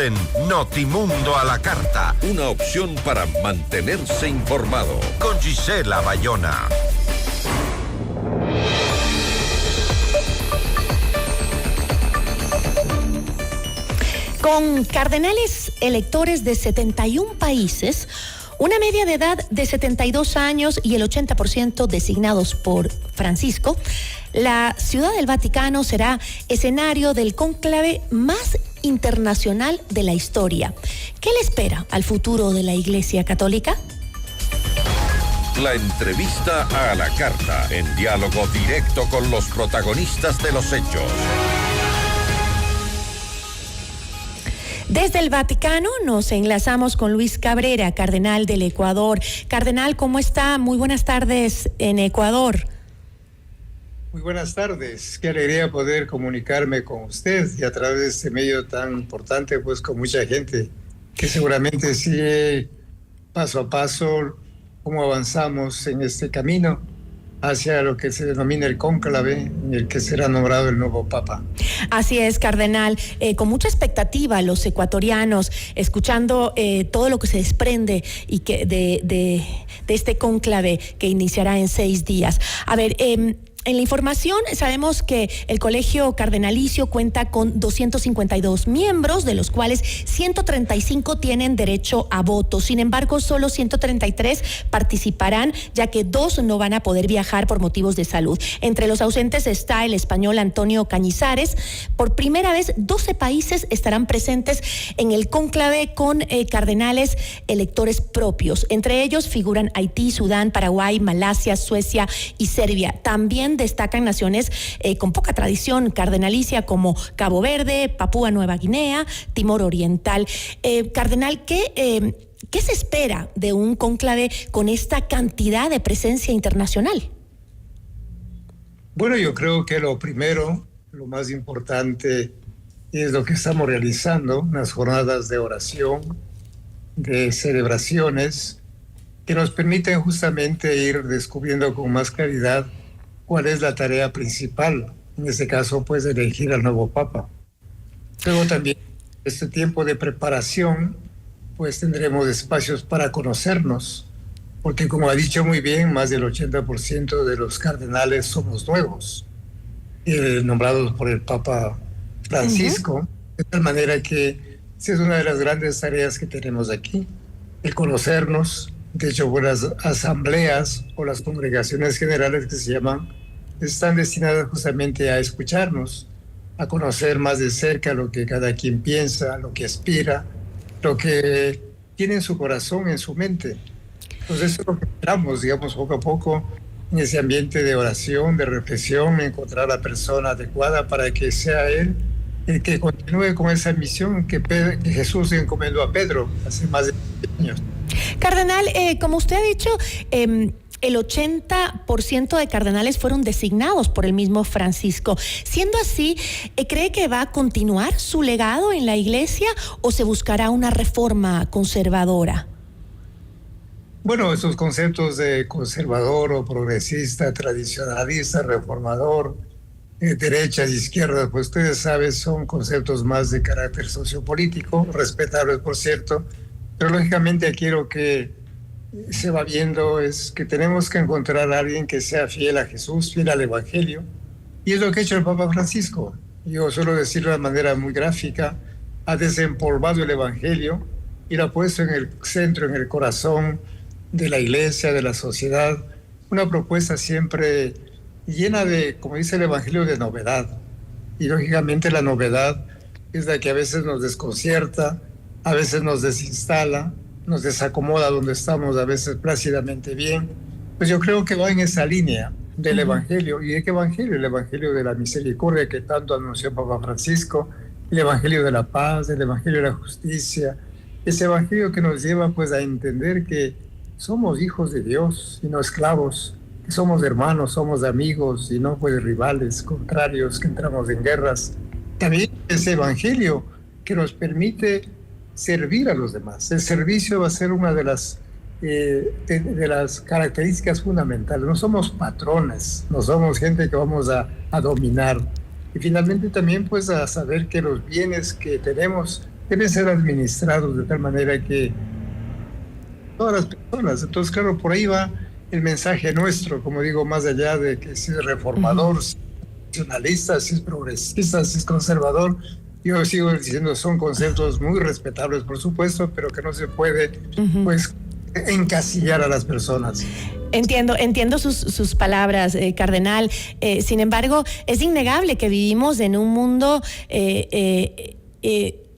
en Notimundo a la Carta. Una opción para mantenerse informado. Con Gisela Bayona. Con cardenales electores de 71 países, una media de edad de 72 años y el 80% designados por Francisco, la Ciudad del Vaticano será escenario del cónclave más internacional de la historia. ¿Qué le espera al futuro de la Iglesia Católica? La entrevista a la carta, en diálogo directo con los protagonistas de los hechos. Desde el Vaticano nos enlazamos con Luis Cabrera, cardenal del Ecuador. Cardenal, ¿cómo está? Muy buenas tardes en Ecuador. Muy buenas tardes. Qué alegría poder comunicarme con usted y a través de este medio tan importante, pues con mucha gente que seguramente sigue paso a paso cómo avanzamos en este camino hacia lo que se denomina el cónclave, en el que será nombrado el nuevo Papa. Así es, cardenal, con mucha expectativa los ecuatorianos, escuchando todo lo que se desprende y que de este cónclave que iniciará en 6 días. A ver, en la información sabemos que el Colegio Cardenalicio cuenta con 252 miembros, de los cuales 135 tienen derecho a voto. Sin embargo, solo 133 participarán, ya que 2 no van a poder viajar por motivos de salud. Entre los ausentes está el español Antonio Cañizares. Por primera vez, 12 países estarán presentes en el cónclave con cardenales electores propios. Entre ellos figuran Haití, Sudán, Paraguay, Malasia, Suecia y Serbia. También destacan naciones con poca tradición cardenalicia como Cabo Verde, Papúa Nueva Guinea, Timor Oriental. Cardenal, ¿qué se espera de un cónclave con esta cantidad de presencia internacional? Bueno, yo creo que lo primero, lo más importante es lo que estamos realizando, unas jornadas de oración, de celebraciones, que nos permiten justamente ir descubriendo con más claridad cuál es la tarea principal, en este caso pues elegir al nuevo Papa. Luego también este tiempo de preparación pues tendremos espacios para conocernos, porque como ha dicho muy bien, más del 80% de los cardenales somos nuevos, nombrados por el Papa Francisco, de tal manera que esa es una de las grandes tareas que tenemos aquí, el conocernos. De hecho, las asambleas o las congregaciones generales que se llaman están destinadas justamente a escucharnos, a conocer más de cerca lo que cada quien piensa, lo que aspira, lo que tiene en su corazón, en su mente. Entonces eso es lo que esperamos, digamos, poco a poco en ese ambiente de oración, de reflexión, encontrar a la persona adecuada para que sea él el que continúe con esa misión que Jesús encomendó a Pedro hace más de 20 años. Cardenal, como usted ha dicho, el 80% de cardenales fueron designados por el mismo Francisco. Siendo así, ¿cree que va a continuar su legado en la Iglesia o se buscará una reforma conservadora? Bueno, esos conceptos de conservador o progresista, tradicionalista, reformador, derechas, izquierdas, pues ustedes saben, son conceptos más de carácter sociopolítico, respetables por cierto, pero lógicamente aquí lo que se va viendo es que tenemos que encontrar a alguien que sea fiel a Jesús, fiel al Evangelio, y es lo que ha hecho el Papa Francisco. Yo suelo decirlo de manera muy gráfica, ha desempolvado el Evangelio y lo ha puesto en el centro, en el corazón de la Iglesia, de la sociedad, una propuesta siempre llena de, como dice el Evangelio, de novedad. Y lógicamente la novedad es la que a veces nos desconcierta, a veces nos desinstala, nos desacomoda donde estamos a veces plácidamente bien. Pues yo creo que va en esa línea del Evangelio. ¿Y de qué Evangelio? El Evangelio de la misericordia que tanto anunció Papa Francisco, el Evangelio de la paz, el Evangelio de la justicia, ese Evangelio que nos lleva pues a entender que somos hijos de Dios y no esclavos, que somos hermanos, somos amigos y no pues rivales, contrarios, que entramos en guerras. También ese Evangelio que nos permite servir a los demás. El servicio va a ser una de las características fundamentales. No somos patrones, no somos gente que vamos a dominar. Y finalmente también pues a saber que los bienes que tenemos deben ser administrados de tal manera que todas las personas, entonces claro, por ahí va el mensaje nuestro, como digo, más allá de que si es reformador, si es nacionalista, si es progresista, si es conservador, yo sigo diciendo, son conceptos muy respetables, por supuesto, pero que no se puede, pues, encasillar a las personas. Entiendo sus palabras, cardenal. Sin embargo, es innegable que vivimos en un mundo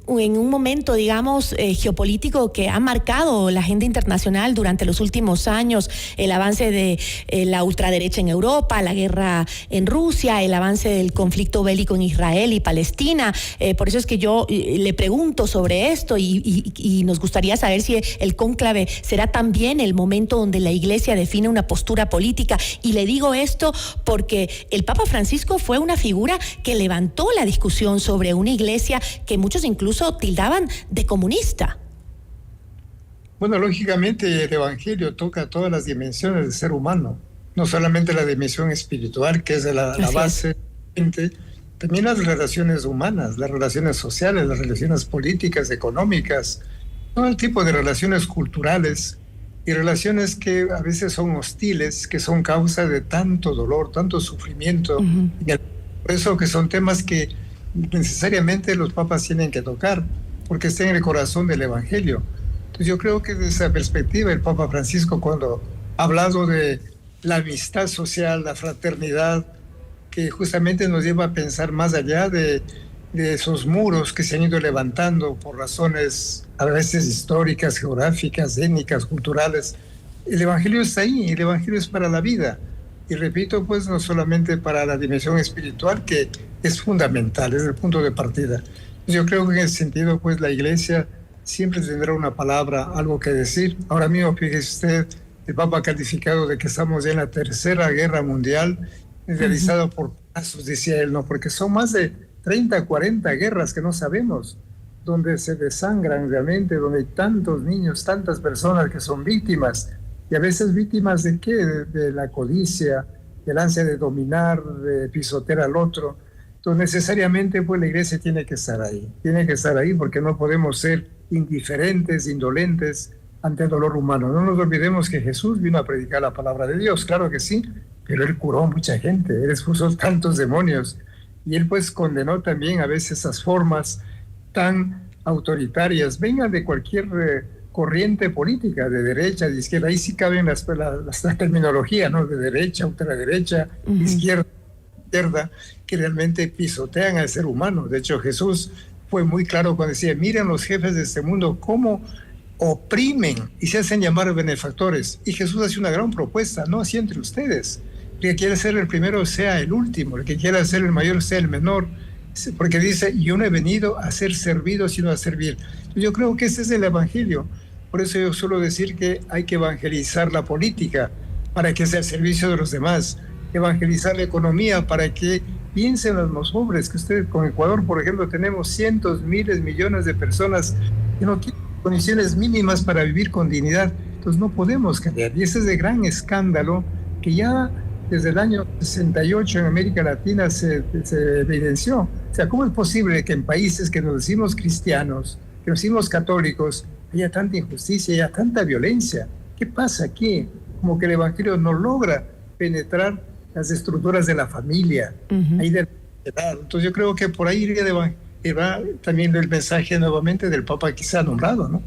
en un momento, digamos, geopolítico que ha marcado la agenda internacional durante los últimos años, el avance de la ultraderecha en Europa, la guerra en Rusia, el avance del conflicto bélico en Israel y Palestina. Por eso es que yo le pregunto sobre esto y nos gustaría saber si el cónclave será también el momento donde la Iglesia define una postura política. Y le digo esto porque el Papa Francisco fue una figura que levantó la discusión sobre una Iglesia que muchos incluso tildaban de comunista. Bueno, lógicamente el Evangelio toca todas las dimensiones del ser humano, no solamente la dimensión espiritual, que es la base, también las relaciones humanas, las relaciones sociales, las relaciones políticas, económicas, todo el tipo de relaciones culturales y relaciones que a veces son hostiles, que son causa de tanto dolor, tanto sufrimiento. Por eso que son temas que necesariamente los papas tienen que tocar, porque está en el corazón del Evangelio. Entonces yo creo que desde esa perspectiva el Papa Francisco, cuando ha hablado de la amistad social, la fraternidad, que justamente nos lleva a pensar más allá de esos muros que se han ido levantando por razones a veces históricas, geográficas, étnicas, culturales. El Evangelio está ahí, el Evangelio es para la vida. Y repito, pues no solamente para la dimensión espiritual, que es fundamental, es el punto de partida. Yo creo que en ese sentido, pues la Iglesia siempre tendrá una palabra, algo que decir. Ahora mismo, fíjese usted, el Papa ha calificado de que estamos ya en la Tercera Guerra Mundial, realizada por pedazos, decía él, ¿no? Porque son más de 30, 40 guerras que no sabemos, donde se desangran realmente, donde hay tantos niños, tantas personas que son víctimas. Y a veces víctimas de qué, de la codicia, del ansia de dominar, de pisotear al otro. Entonces necesariamente pues la Iglesia tiene que estar ahí porque no podemos ser indiferentes, indolentes ante el dolor humano. No nos olvidemos que Jesús vino a predicar la palabra de Dios, claro que sí, pero Él curó a mucha gente, Él expulsó tantos demonios y Él pues condenó también a veces esas formas tan autoritarias, vengan de cualquier corriente política, de derecha, de izquierda, ahí sí caben la terminología, ¿no? De derecha, ultraderecha, izquierda, que realmente pisotean al ser humano. De hecho, Jesús fue muy claro cuando decía, miren los jefes de este mundo cómo oprimen y se hacen llamar benefactores. Y Jesús hace una gran propuesta, no así entre ustedes. El que quiera ser el primero sea el último, el que quiera ser el mayor sea el menor, porque dice, yo no he venido a ser servido, sino a servir. Yo creo que ese es el Evangelio. Por eso yo suelo decir que hay que evangelizar la política para que sea al servicio de los demás, evangelizar la economía para que piensen los más pobres, que ustedes con Ecuador, por ejemplo, tenemos cientos, miles, millones de personas que no tienen condiciones mínimas para vivir con dignidad. Entonces no podemos cambiar. Y ese es el gran escándalo que ya desde el año 68 en América Latina se evidenció. O sea, ¿cómo es posible que en países que nos decimos cristianos, que nos decimos católicos, haya tanta injusticia, haya tanta violencia? ¿Qué pasa aquí? Como que el Evangelio no logra penetrar las estructuras de la familia, ahí de la sociedad. Entonces yo creo que por ahí va también el mensaje nuevamente del Papa que se ha nombrado, ¿no?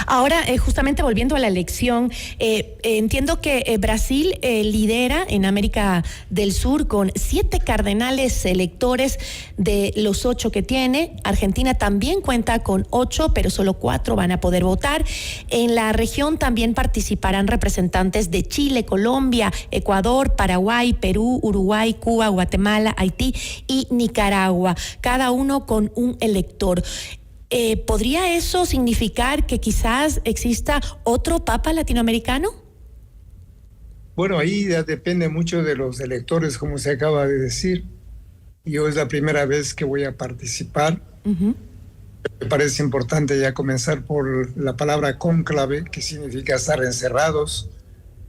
Ahora, justamente volviendo a la elección, entiendo que Brasil lidera en América del Sur con 7 cardenales electores de los 8 que tiene. Argentina también cuenta con 8, pero solo 4 van a poder votar. En la región también participarán representantes de Chile, Colombia, Ecuador, Paraguay, Perú, Uruguay, Cuba, Guatemala, Haití y Nicaragua, cada uno con un elector. ¿Podría eso significar que quizás exista otro papa latinoamericano? Bueno, ahí ya depende mucho de los electores, como se acaba de decir. Yo es la primera vez que voy a participar. Me parece importante ya comenzar por la palabra cónclave, que significa estar encerrados.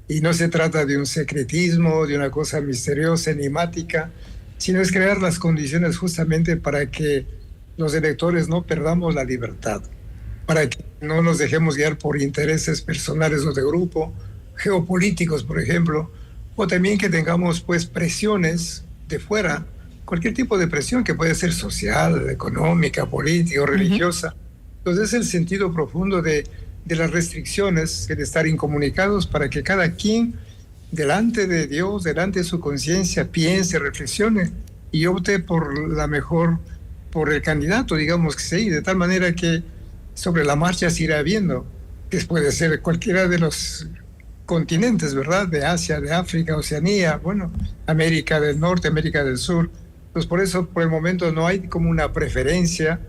Y no se trata de un secretismo, de una cosa misteriosa, enigmática, sino es crear las condiciones justamente para que los electores no perdamos la libertad, para que no nos dejemos guiar por intereses personales o de grupo, geopolíticos, por ejemplo, o también que tengamos pues presiones de fuera, cualquier tipo de presión que puede ser social, económica, política o religiosa. Entonces es el sentido profundo de las restricciones, de estar incomunicados para que cada quien delante de Dios, delante de su conciencia, piense, reflexione y opte por el candidato, digamos que sí, de tal manera que sobre la marcha se irá viendo, que puede ser cualquiera de los continentes, ¿verdad? De Asia, de África, Oceanía, bueno, América del Norte, América del Sur. Pues por eso, por el momento, no hay como una preferencia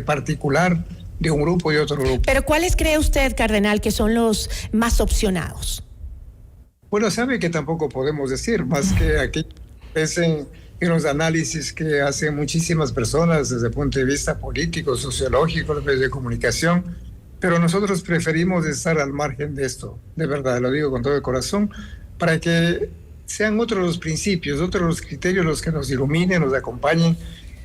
particular de un grupo y otro grupo. Pero ¿cuáles cree usted, cardenal, que son los más opcionados? Bueno, sabe que tampoco podemos decir, más que aquí en los análisis que hacen muchísimas personas desde el punto de vista político, sociológico, los medios de comunicación, pero nosotros preferimos estar al margen de esto, de verdad, lo digo con todo el corazón, para que sean otros los principios, otros los criterios los que nos iluminen, nos acompañen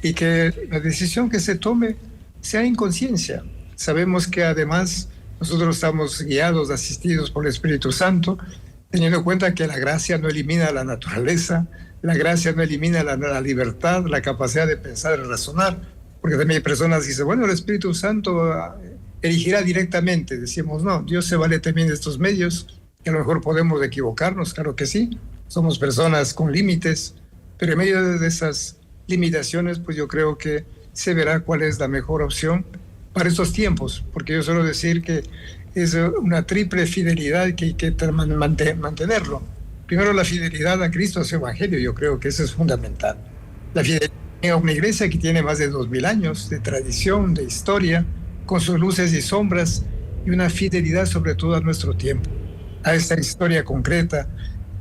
y que la decisión que se tome sea en conciencia. Sabemos que además nosotros estamos guiados, asistidos por el Espíritu Santo, teniendo en cuenta que la gracia no elimina la naturaleza, la gracia no elimina la libertad, la capacidad de pensar y razonar, porque también hay personas que dicen, bueno, el Espíritu Santo elegirá directamente. Decimos, no, Dios se vale también de estos medios, que a lo mejor podemos equivocarnos, claro que sí, somos personas con límites, pero en medio de esas limitaciones, pues yo creo que se verá cuál es la mejor opción para estos tiempos, porque yo suelo decir que es una triple fidelidad que hay que mantenerlo. Primero, la fidelidad a Cristo, a su Evangelio, yo creo que eso es fundamental. La fidelidad a una iglesia que tiene más de 2000 años de tradición, de historia, con sus luces y sombras, y una fidelidad sobre todo a nuestro tiempo, a esta historia concreta,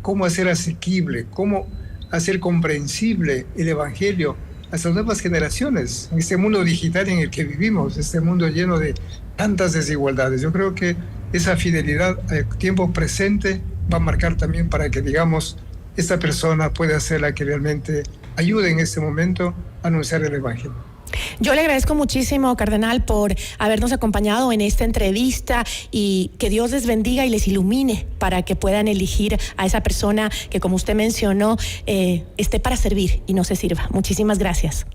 cómo hacer asequible, cómo hacer comprensible el Evangelio a estas nuevas generaciones, en este mundo digital en el que vivimos, este mundo lleno de tantas desigualdades. Yo creo que esa fidelidad al tiempo presente va a marcar también para que, digamos, esta persona pueda ser la que realmente ayude en este momento a anunciar el Evangelio. Yo le agradezco muchísimo, cardenal, por habernos acompañado en esta entrevista y que Dios les bendiga y les ilumine para que puedan elegir a esa persona que, como usted mencionó, esté para servir y no se sirva. Muchísimas gracias.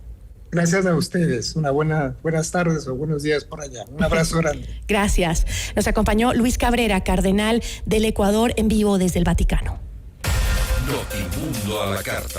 Gracias a ustedes. Buenas tardes o buenos días por allá. Un abrazo grande. Gracias. Nos acompañó Luis Cabrera, cardenal del Ecuador, en vivo desde el Vaticano. Notimundo a la carta.